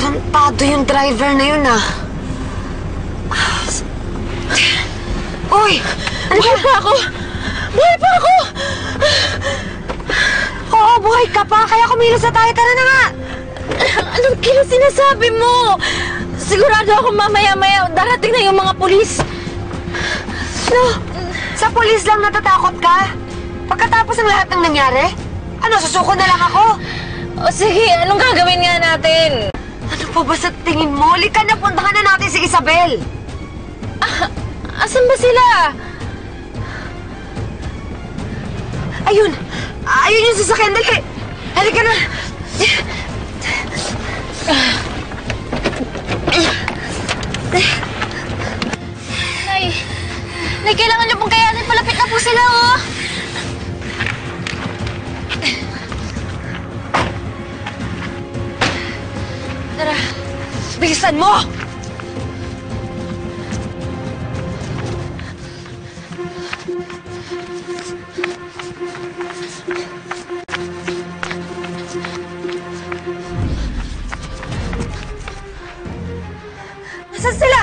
Tarantado yung driver na yun, ah. Uy! Buhay pa ako! Buhay pa ako! Oo, buhay ka pa. Kaya kumilos na tayo. Tara na nga! Anong kilo sinasabi mo? Sigurado ako mamaya-maya darating na yung mga pulis. No, sa pulis lang natatakot ka? Pagkatapos ng lahat ng nangyari? Ano, susuko na lang ako? O sige, anong gagawin nga natin? Ano pa ba sa tingin mo? Lika na, puntahan na natin si Isabel. Asan ba sila? Ayun! Ayun yung sasakyan. Dali! Halika na! Nay, kailangan niyo pong kayanin. Palapit na po sila, oh! Tara, bilisan mo! Nasaan sila?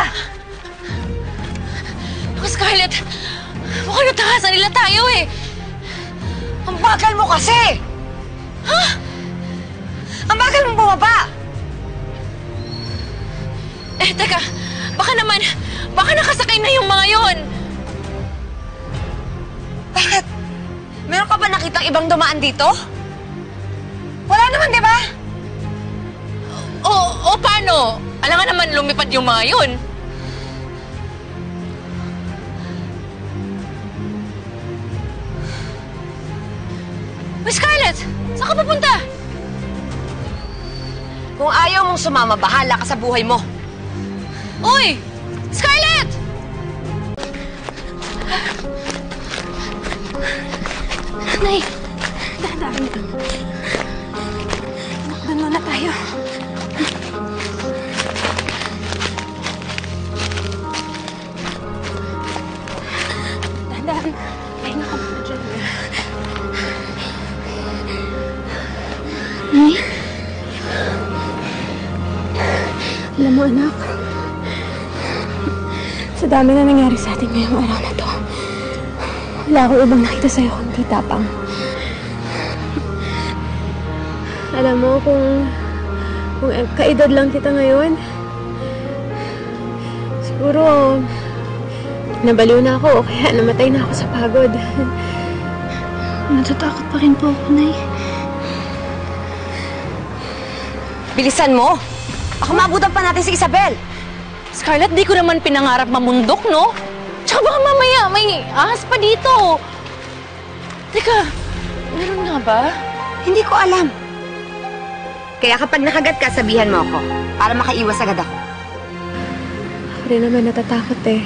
Naku, Scarlett! Mukhang natakasan nila tayo, eh! Ang bagal mo kasi! Ha? Ang bagal mong bumaba! Eh, teka! Baka nakasakay na yung mga yon! Bakit? Meron ka ba nakitang ibang dumaan dito? Wala naman, di ba? O paano? Alam nga naman lumipad yung mga yun. Uy, Scarlett! Saan ka papunta? Kung ayaw mong sumama, bahala ka sa buhay mo. Uy! Scarlett! Nay, dahan-dahan. Makdan muna tayo. Dahan-dahan. Pahinga ka muna dyan. Nay? Alam mo, anak, sa dami na nangyari sa atin ngayong araw na to, wala akong ibang nakita sa'yo kundi tapang. Alam mo, kung kaedad lang kita ngayon, siguro nabaliw na ako o kaya namatay na ako sa pagod. Natatakot pa rin po ako, Nay. Bilisan mo! Baka maabutan pa natin si Isabel! Scarlett, di ko naman pinangarap mamundok, no? Tsaka baka mamaya may ahas pa dito. Teka, meron nga ba? Hindi ko alam. Kaya kapag nakagat ka, sabihan mo ako para makaiwas agad ako. Ako rin naman natatakot eh.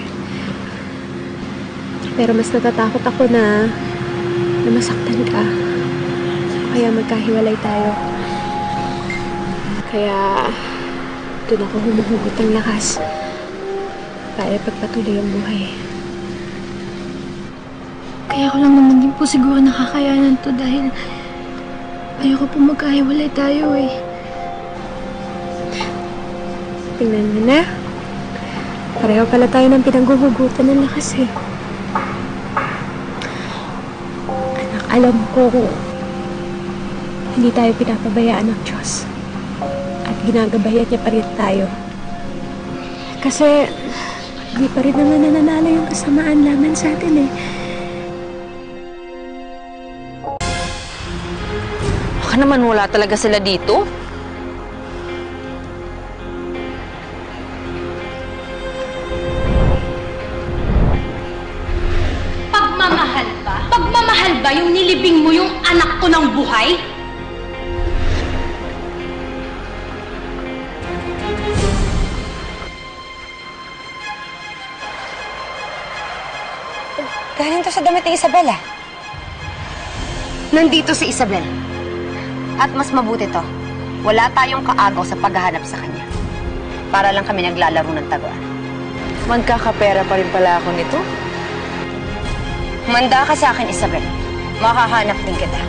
Pero mas natatakot ako na masaktan ka. Kaya magkahiwalay tayo. Kaya doon ako humuhugot ng lakas para pagpatuloy ang buhay. Kaya ko lang naman din po siguro nakakayanan to dahil ayoko po magkahiwalay tayo eh. Tingnan mo na. Pareho pala tayo ng pinaghuhugutan ng lakas eh. Anak, alam ko hindi tayo pinapabayaan ng Diyos. At ginagabayan niya pa rin tayo. Kasi di pa rin naman nananalo yung kasamaan laman sa atin eh. Baka naman wala talaga sila dito. Pagmamahal ba? Pagmamahal ba yung nilibing mo yung anak ko ng buhay? Galing to sa damit ni Isabel, ah. Nandito si Isabel. At mas mabuti to, wala tayong kaagaw sa paghahanap sa kanya. Para lang kami naglalaro ng taguan. Magkakapera pa rin pala ako nito. Manda ka sa akin, Isabel. Makahanap din kita.